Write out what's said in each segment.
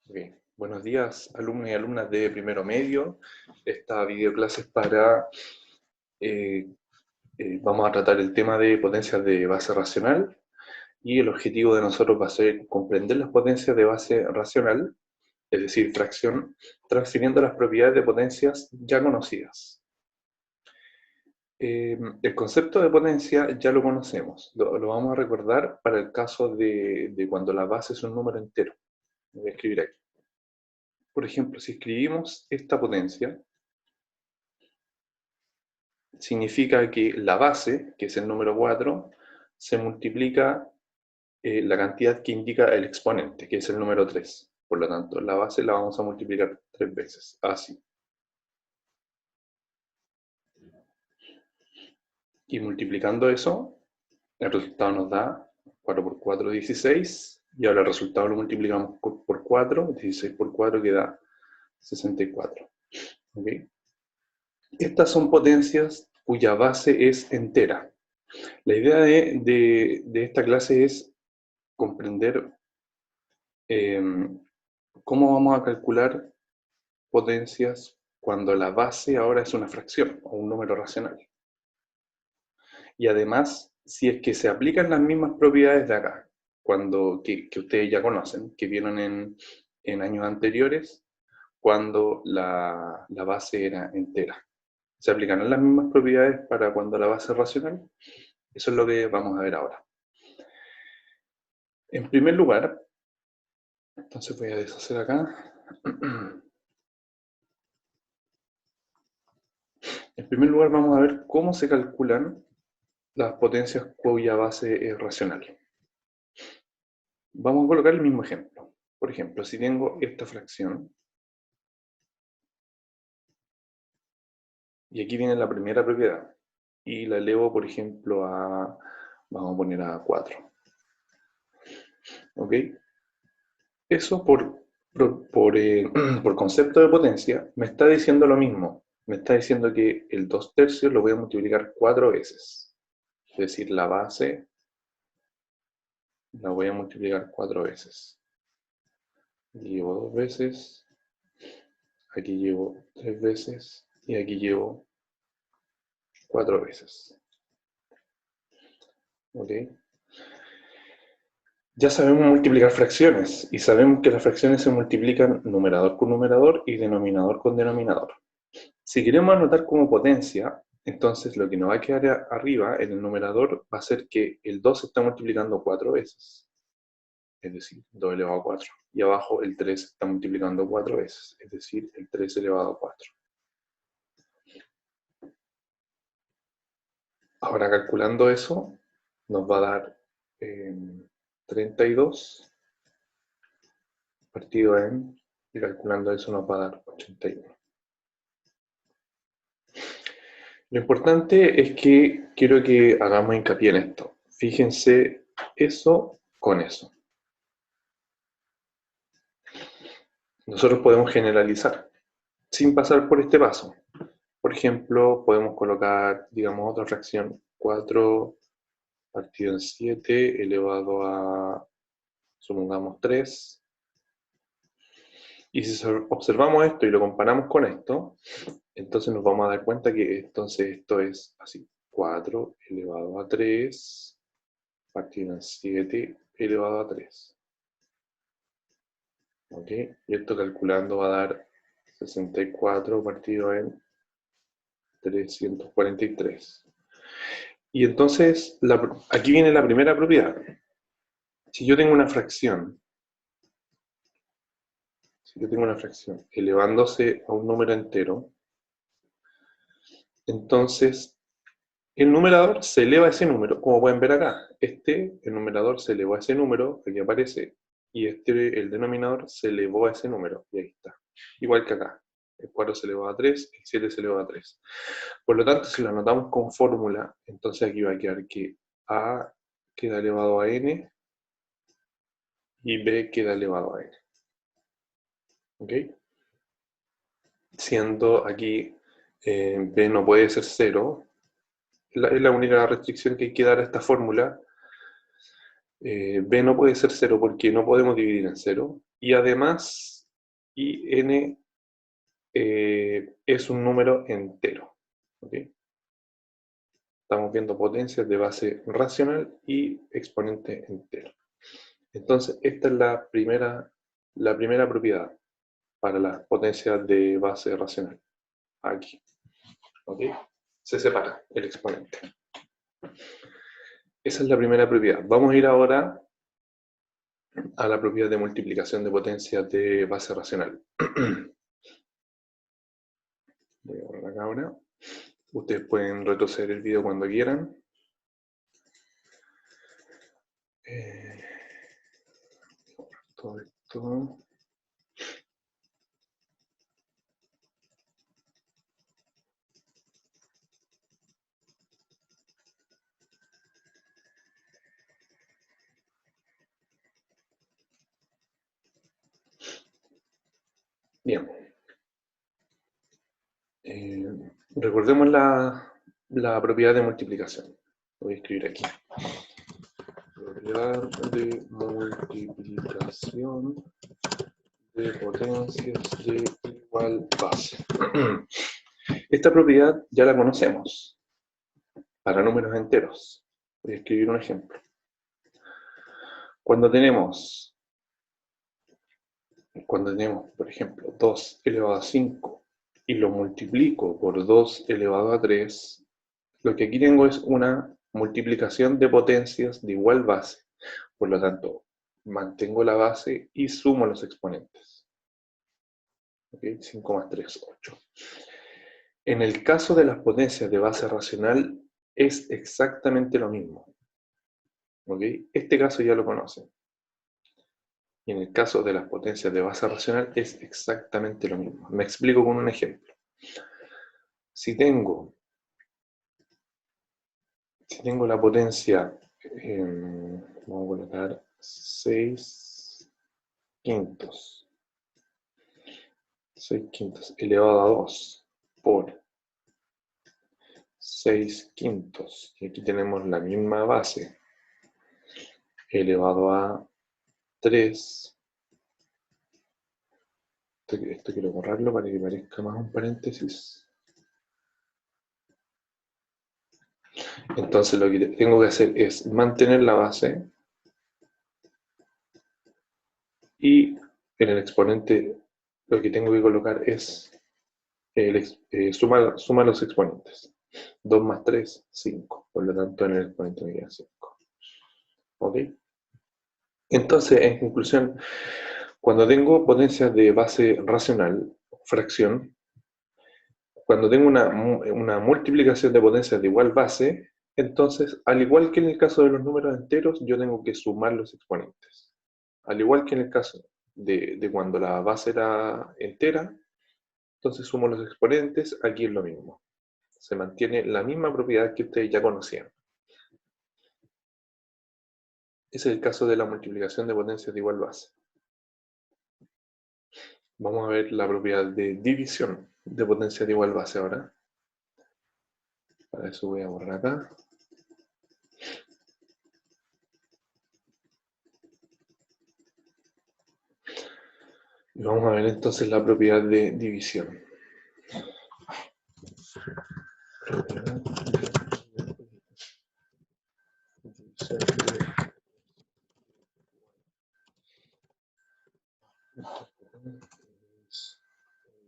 Bien. Buenos días, alumnos y alumnas de primero medio. Esta videoclase es para, eh, vamos a tratar el tema de potencias de base racional y el objetivo de nosotros va a ser comprender las potencias de base racional, es decir, fracción, transfiriendo las propiedades de potencias ya conocidas. El concepto de potencia ya lo conocemos, lo vamos a recordar para el caso de cuando la base es un número entero. Lo voy a escribir aquí. Por ejemplo, si escribimos esta potencia, significa que la base, que es el número 4, se multiplica la cantidad que indica el exponente, que es el número 3. Por lo tanto, la base la vamos a multiplicar 3 veces, así. Y multiplicando eso, el resultado nos da 4 por 4, 16. Y ahora el resultado lo multiplicamos por 4, 16 por 4 queda 64. ¿Okay? Estas son potencias cuya base es entera. La idea de esta clase es comprender cómo vamos a calcular potencias cuando la base ahora es una fracción o un número racional. Y además, si es que se aplican las mismas propiedades de acá, que ustedes ya conocen, que vieron en años anteriores, cuando la base era entera. ¿Se aplicarán las mismas propiedades para cuando la base es racional? Eso es lo que vamos a ver ahora. En primer lugar, entonces voy a deshacer acá. En primer lugar vamos a ver cómo se calculan las potencias cuya base es racional. Vamos a colocar el mismo ejemplo. Por ejemplo, si tengo esta fracción, y aquí viene la primera propiedad, y la elevo, por ejemplo, vamos a poner a 4. ¿Ok? Eso por concepto de potencia me está diciendo lo mismo. Me está diciendo que el 2/3 lo voy a multiplicar 4 veces. Es decir, la base la voy a multiplicar 4 veces. Aquí llevo 2 veces, aquí llevo 3 veces y aquí llevo 4 veces. ¿Ok? Ya sabemos multiplicar fracciones y sabemos que las fracciones se multiplican numerador con numerador y denominador con denominador. Si queremos anotar como potencia, entonces lo que nos va a quedar arriba en el numerador va a ser que el 2 se está multiplicando 4 veces, es decir, 2 elevado a 4. Y abajo el 3 se está multiplicando 4 veces, es decir, el 3 elevado a 4. Ahora calculando eso, nos va a dar 32 partido en, y calculando eso nos va a dar 81. Lo importante es que quiero que hagamos hincapié en esto. Fíjense eso con eso. Nosotros podemos generalizar sin pasar por este paso. Por ejemplo, podemos colocar, digamos, otra fracción, 4 partido en 7 elevado a, supongamos, 3. Y si observamos esto y lo comparamos con esto, entonces nos vamos a dar cuenta que entonces esto es así. 4 elevado a 3 partido en 7 elevado a 3. ¿Ok? Y esto calculando va a dar 64 partido en 343. Y entonces, aquí viene la primera propiedad. Si yo tengo una fracción, elevándose a un número entero, entonces el numerador se eleva a ese número, como pueden ver acá. El numerador se elevó a ese número, aquí aparece, y el denominador se elevó a ese número, y ahí está. Igual que acá. El 4 se elevó a 3, el 7 se elevó a 3. Por lo tanto, si lo anotamos con fórmula, entonces aquí va a quedar que A queda elevado a n y B queda elevado a n. ¿Ok? Siendo aquí B no puede ser 0, es la única restricción que hay que dar a esta fórmula. B no puede ser 0 porque no podemos dividir en 0, y además y n es un número entero. ¿Okay? Estamos viendo potencias de base racional y exponente entero. Entonces, esta es la primera propiedad para las potencias de base racional. Aquí. ¿Ok? Se separa el exponente. Esa es la primera propiedad. Vamos a ir ahora a la propiedad de multiplicación de potencias de base racional. Voy a borrar acá ahora. Ustedes pueden retroceder el video cuando quieran. Todo esto. Bien. Recordemos la propiedad de multiplicación. Lo voy a escribir aquí. Propiedad de multiplicación de potencias de igual base. Esta propiedad ya la conocemos para números enteros. Voy a escribir un ejemplo. Cuando tenemos, por ejemplo, 2 elevado a 5 y lo multiplico por 2 elevado a 3, lo que aquí tengo es una multiplicación de potencias de igual base. Por lo tanto, mantengo la base y sumo los exponentes. ¿Okay? 5 más 3, 8. En el caso de las potencias de base racional, es exactamente lo mismo. ¿Okay? Este caso ya lo conocen. Y en el caso de las potencias de base racional, es exactamente lo mismo. Me explico con un ejemplo. Si tengo la potencia, vamos a colocar 6 quintos. 6 quintos elevado a 2 por 6 quintos. Y aquí tenemos la misma base elevado a 3. Esto quiero borrarlo para que parezca más un paréntesis. Entonces lo que tengo que hacer es mantener la base y en el exponente lo que tengo que colocar es suma los exponentes. 2 más 3, 5. Por lo tanto, en el exponente me queda 5. ¿Ok? Entonces, en conclusión, cuando tengo potencias de base racional, fracción, cuando tengo una multiplicación de potencias de igual base, entonces, al igual que en el caso de los números enteros, yo tengo que sumar los exponentes. Al igual que en el caso de cuando la base era entera, entonces sumo los exponentes, aquí es lo mismo. Se mantiene la misma propiedad que ustedes ya conocían. Ese es el caso de la multiplicación de potencias de igual base. Vamos a ver la propiedad de división de potencias de igual base ahora. Para eso voy a borrar acá. Y vamos a ver entonces la propiedad de división. Propiedad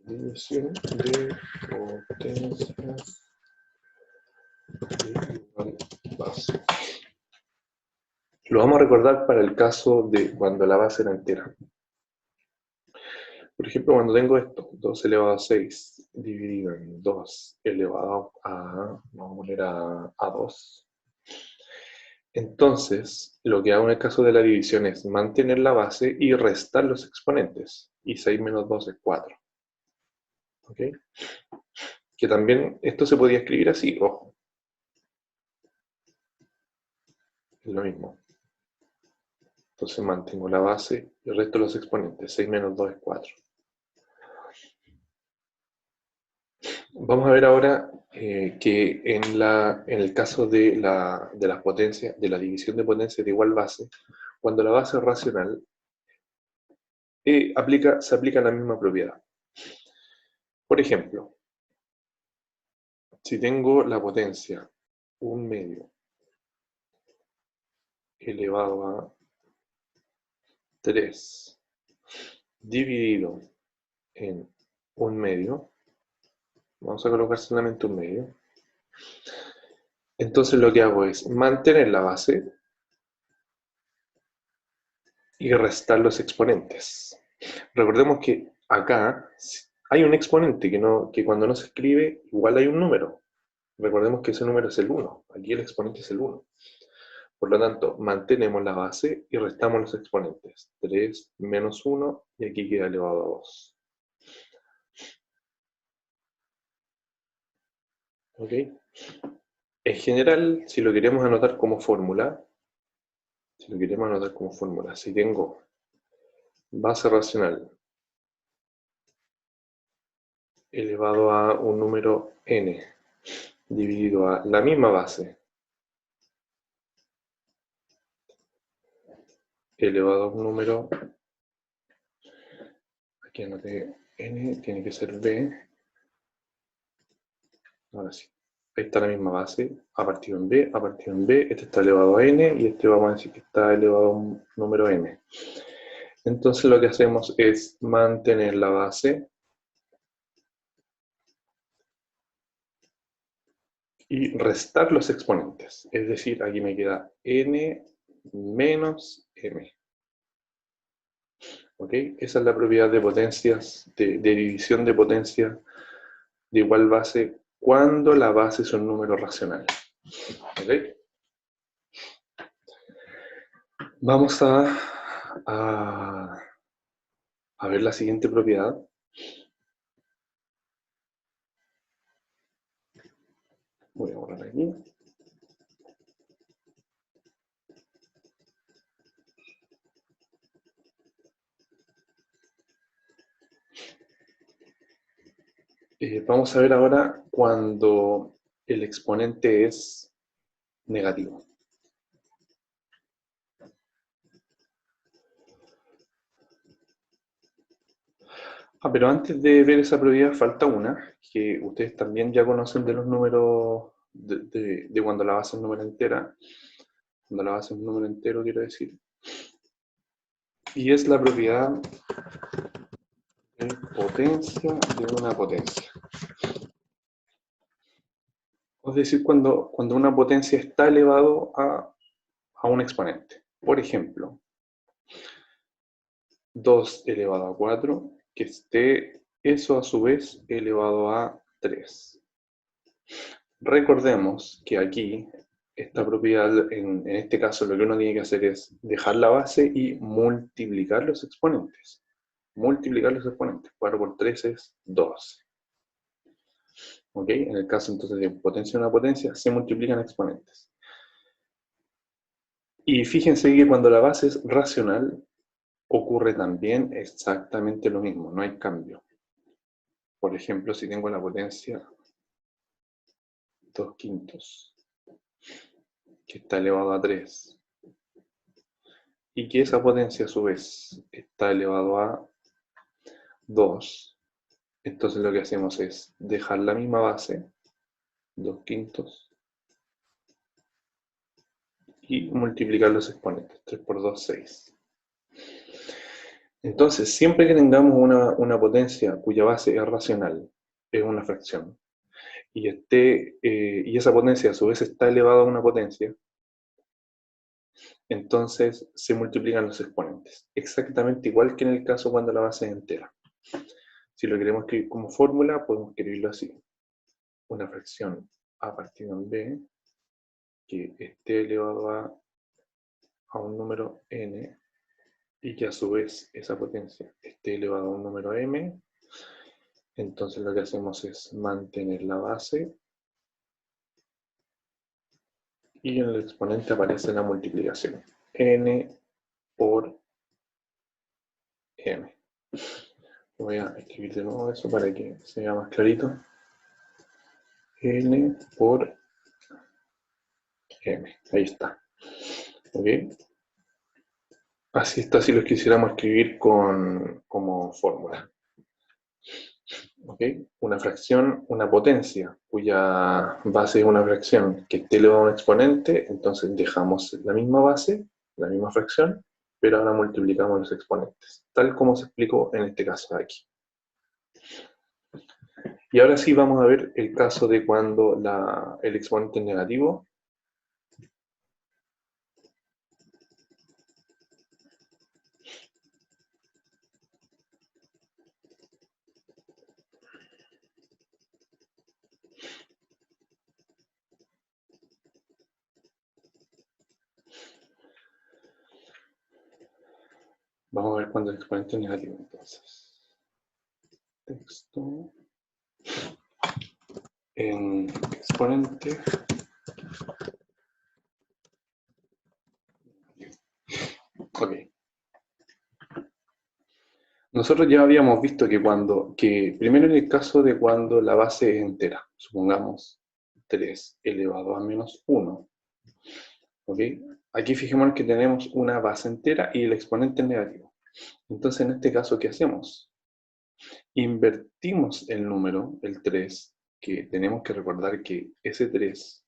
de división de potencias de igual base. Lo vamos a recordar para el caso de cuando la base era entera. Por ejemplo, cuando tengo esto, 2 elevado a 6 dividido en 2 elevado a, vamos a poner a 2. Entonces, lo que hago en el caso de la división es mantener la base y restar los exponentes. Y 6 menos 2 es 4. ¿Ok? Que también esto se podía escribir así, ojo. Es lo mismo. Entonces mantengo la base y resto los exponentes. 6 menos 2 es 4. Vamos a ver ahora que en el caso de las potencias, de la división de potencias de igual base, cuando la base es racional, se aplica la misma propiedad. Por ejemplo, si tengo la potencia 1/2 elevado a 3 dividido en 1/2, vamos a colocar solamente 1/2, entonces lo que hago es mantener la base y restar los exponentes. Recordemos que acá hay un exponente que cuando no se escribe, igual hay un número. Recordemos que ese número es el 1. Aquí el exponente es el 1. Por lo tanto, mantenemos la base y restamos los exponentes. 3 menos 1 y aquí queda elevado a 2. ¿Ok? En general, si lo queremos anotar como fórmula, si tengo base racional elevado a un número n dividido a la misma base elevado a un número, aquí anoté n, tiene que ser b, ahora sí, ahí está la misma base, a partido en b, este está elevado a n y este vamos a decir que está elevado a un número n. Entonces lo que hacemos es mantener la base y restar los exponentes, es decir, aquí me queda n menos m. ¿Ok? Esa es la propiedad de potencias, de división de potencia de igual base cuando la base es un número racional. ¿Ok? Vamos a ver la siguiente propiedad. Voy a borrar aquí. Vamos a ver ahora cuando el exponente es negativo. Pero antes de ver esa propiedad falta una, que ustedes también ya conocen de los números, de cuando la base es un número entera. Cuando la base es un número entero, quiero decir. Y es la propiedad de potencia de una potencia. Es decir, cuando una potencia está elevado a un exponente. Por ejemplo, 2 elevado a 4, que esté eso a su vez elevado a 3. Recordemos que aquí, esta propiedad, en este caso lo que uno tiene que hacer es dejar la base y multiplicar los exponentes. Multiplicar los exponentes. 4 por 3 es 12. ¿Ok? En el caso entonces de potencia de una potencia, se multiplican exponentes. Y fíjense que cuando la base es racional, ocurre también exactamente lo mismo, no hay cambio. Por ejemplo, si tengo la potencia 2/5, que está elevado a 3, y que esa potencia a su vez está elevado a 2, entonces lo que hacemos es dejar la misma base, 2/5, y multiplicar los exponentes, 3 por 2, 6. Entonces, siempre que tengamos una potencia cuya base es racional, es una fracción, y esa potencia a su vez está elevada a una potencia, entonces se multiplican los exponentes. Exactamente igual que en el caso cuando la base es entera. Si lo queremos escribir como fórmula, podemos escribirlo así. Una fracción a partido en b que esté elevado a un número n y que a su vez esa potencia esté elevada a un número m. Entonces lo que hacemos es mantener la base y en el exponente aparece la multiplicación. N por m. Voy a escribir de nuevo eso para que se vea más clarito. N por m. Ahí está. ¿Ok? Así está si los quisiéramos escribir como fórmula. ¿Ok? Una fracción, una potencia, cuya base es una fracción que esté elevada a un exponente, entonces dejamos la misma base, la misma fracción, pero ahora multiplicamos los exponentes, tal como se explicó en este caso de aquí. Y ahora sí vamos a ver el caso de cuando el exponente es negativo. Vamos a ver cuando el exponente es negativo, entonces. Texto en exponente. Ok. Nosotros ya habíamos visto que primero en el caso de cuando la base es entera, supongamos 3 elevado a menos 1, ¿ok? Aquí fijémonos que tenemos una base entera y el exponente es negativo. Entonces en este caso, ¿qué hacemos? Invertimos el número, el 3, que tenemos que recordar que ese 3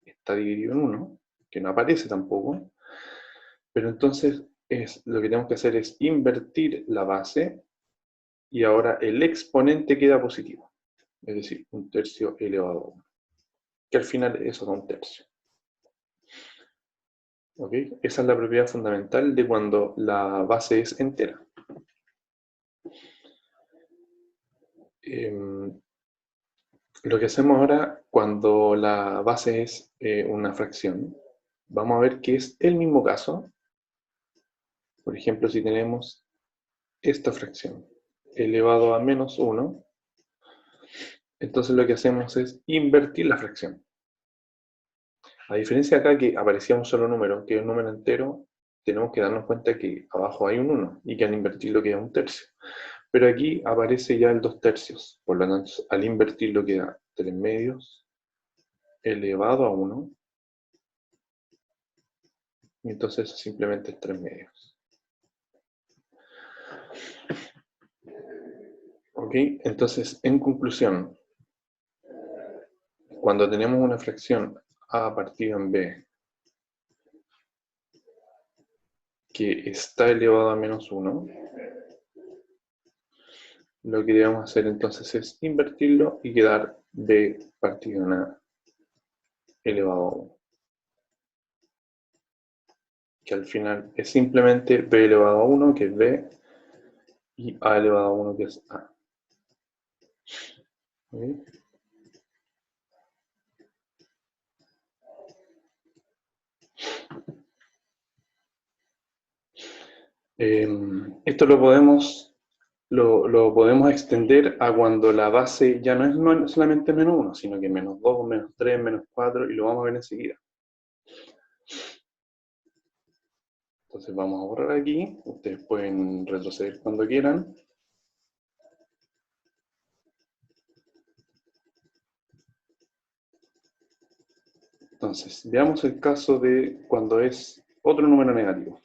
está dividido en 1, que no aparece tampoco, pero entonces lo que tenemos que hacer es invertir la base y ahora el exponente queda positivo, es decir, 1/3 elevado a 1, que al final eso da 1/3. ¿Ok? Esa es la propiedad fundamental de cuando la base es entera. Lo que hacemos ahora cuando la base es una fracción, vamos a ver que es el mismo caso. Por ejemplo, si tenemos esta fracción elevado a menos 1, entonces lo que hacemos es invertir la fracción. A diferencia de acá que aparecía un solo número, que es un número entero, tenemos que darnos cuenta que abajo hay un 1 y que al invertirlo queda 1/3. Pero aquí aparece ya el 2/3. Por lo tanto, al invertirlo queda 3/2 elevado a 1. Y entonces simplemente es 3/2. ¿Ok? Entonces, en conclusión, cuando tenemos una fracción a partido en b que está elevado a menos 1, lo que debemos hacer entonces es invertirlo y quedar b partido en a elevado a 1. Que al final es simplemente b elevado a 1, que es b, y a elevado a 1, que es a. ¿Okay? Esto lo podemos extender a cuando la base ya no es solamente menos 1, sino que menos 2, menos 3, menos 4, y lo vamos a ver enseguida. Entonces vamos a borrar aquí, ustedes pueden retroceder cuando quieran. Entonces, veamos el caso de cuando es otro número negativo.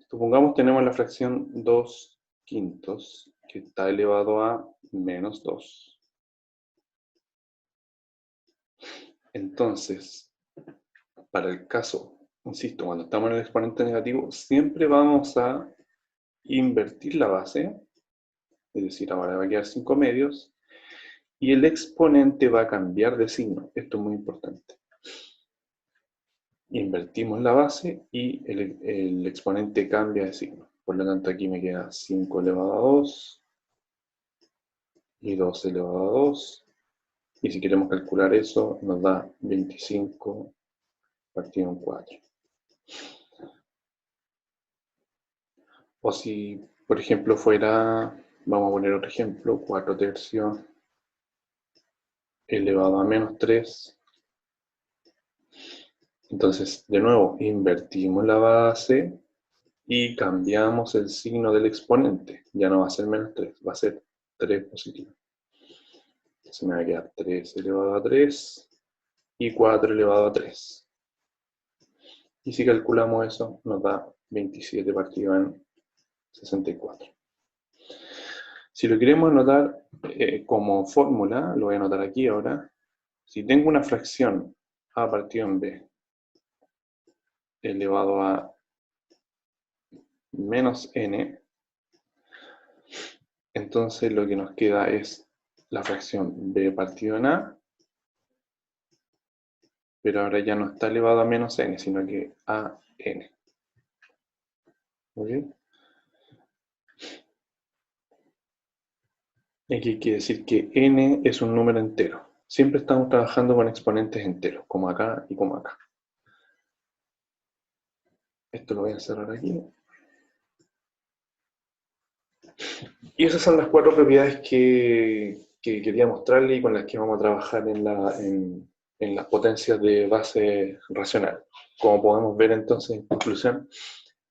Supongamos tenemos la fracción 2/5, que está elevado a menos 2. Entonces, para el caso, insisto, cuando estamos en el exponente negativo, siempre vamos a invertir la base, es decir, ahora va a quedar 5/2, y el exponente va a cambiar de signo. Esto es muy importante. Invertimos la base y el exponente cambia de signo. Por lo tanto, aquí me queda 5 elevado a 2 y 2 elevado a 2. Y si queremos calcular eso, nos da 25 partido en 4. O si, por ejemplo, fuera, vamos a poner otro ejemplo, 4/3 elevado a menos 3. Entonces, de nuevo, invertimos la base y cambiamos el signo del exponente. Ya no va a ser menos 3, va a ser 3 positivo. Entonces me va a quedar 3 elevado a 3 y 4 elevado a 3. Y si calculamos eso, nos da 27 partido en 64. Si lo queremos anotar como fórmula, lo voy a anotar aquí ahora. Si tengo una fracción a partido en b elevado a menos n, entonces lo que nos queda es la fracción b partido en a, pero ahora ya no está elevado a menos n, sino que a n. ¿Ok? Aquí quiere decir que n es un número entero. Siempre estamos trabajando con exponentes enteros, como acá y como acá. Esto lo voy a cerrar aquí. Y esas son las 4 propiedades que quería mostrarle y con las que vamos a trabajar en las potencias de base racional. Como podemos ver entonces en conclusión,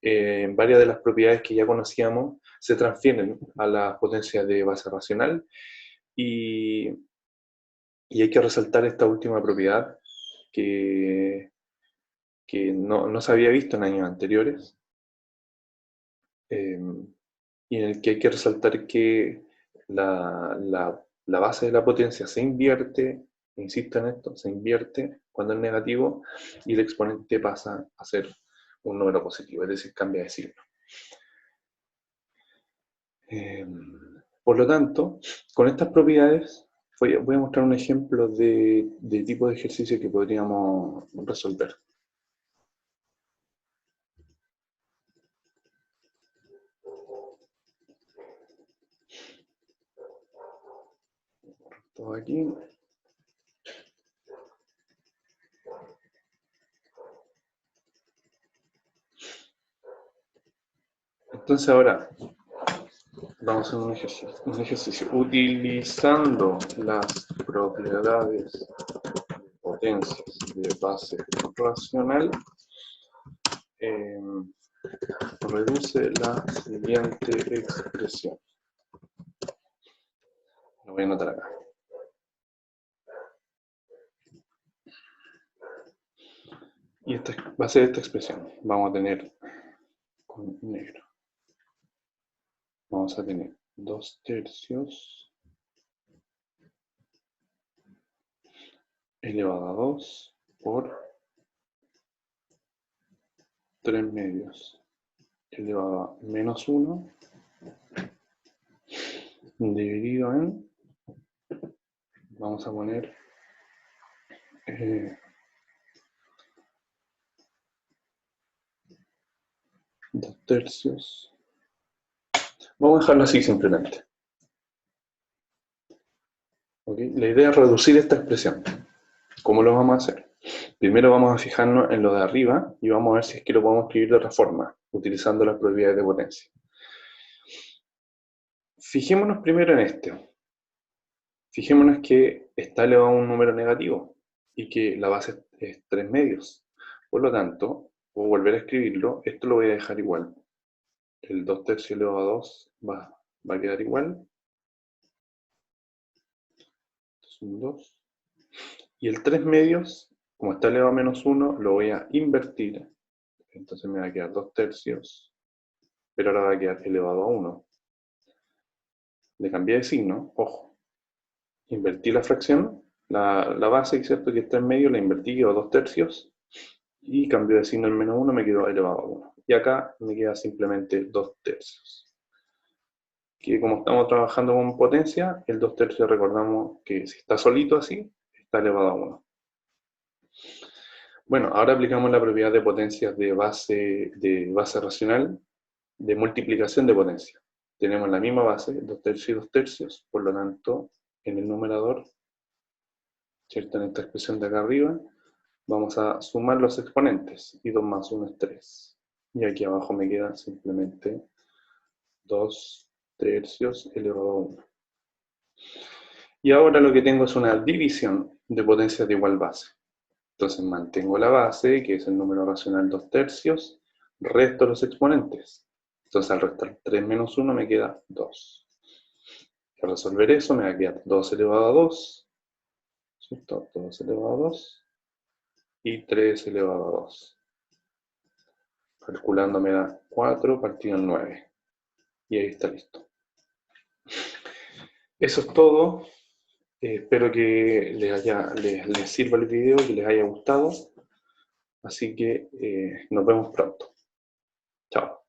varias de las propiedades que ya conocíamos se transfieren a las potencias de base racional y hay que resaltar esta última propiedad que no se había visto en años anteriores, y en el que hay que resaltar que la base de la potencia se invierte, insisto en esto, se invierte cuando es negativo y el exponente pasa a ser un número positivo, es decir, cambia de signo. Por lo tanto, con estas propiedades voy a mostrar un ejemplo de tipo de ejercicio que podríamos resolver. Todo aquí. Entonces ahora vamos a hacer un ejercicio. Utilizando las propiedades de potencias de base racional, reduce la siguiente expresión. Lo voy a anotar acá. Y esta va a ser esta expresión. Vamos a tener con negro. Vamos a tener 2/3 elevado a 2 por 3/2 elevado a menos 1 dividido en, vamos a poner 2/3. Vamos a dejarlo así simplemente. ¿Okay? La idea es reducir esta expresión. ¿Cómo lo vamos a hacer? Primero vamos a fijarnos en lo de arriba y vamos a ver si es que lo podemos escribir de otra forma, utilizando las propiedades de potencia. Fijémonos primero en este. Fijémonos que está elevado a un número negativo y que la base es 3/2. Por lo tanto, voy a volver a escribirlo. Esto lo voy a dejar igual. El 2/3 elevado a 2 va a quedar igual. Es un 2. Y el 3/2, como está elevado a menos 1, lo voy a invertir. Entonces me va a quedar 2/3, pero ahora va a quedar elevado a 1. Le cambié de signo, ojo. Invertí la fracción, la base, ¿cierto? Que está en medio, la invertí, quedó 2/3. Y cambió de signo en menos 1, me quedó elevado a 1. Y acá me queda simplemente 2/3. Que como estamos trabajando con potencia, el 2/3 recordamos que si está solito así, está elevado a 1. Bueno, ahora aplicamos la propiedad de potencias de base racional, de multiplicación de potencia. Tenemos la misma base, 2/3 y 2/3, por lo tanto, en el numerador, ¿cierto? En esta expresión de acá arriba, vamos a sumar los exponentes, y 2 más 1 es 3. Y aquí abajo me queda simplemente 2/3 elevado a 1. Y ahora lo que tengo es una división de potencias de igual base. Entonces mantengo la base, que es el número racional 2/3, resto los exponentes. Entonces al restar 3 menos 1 me queda 2. Al resolver eso me va a quedar 2 elevado a 2, ¿cierto? 2 elevado a 2 y 3 elevado a 2. Calculando me da 4 partido en 9. Y ahí está listo. Eso es todo. Espero que les sirva el video, que les haya gustado. Así que nos vemos pronto. Chao.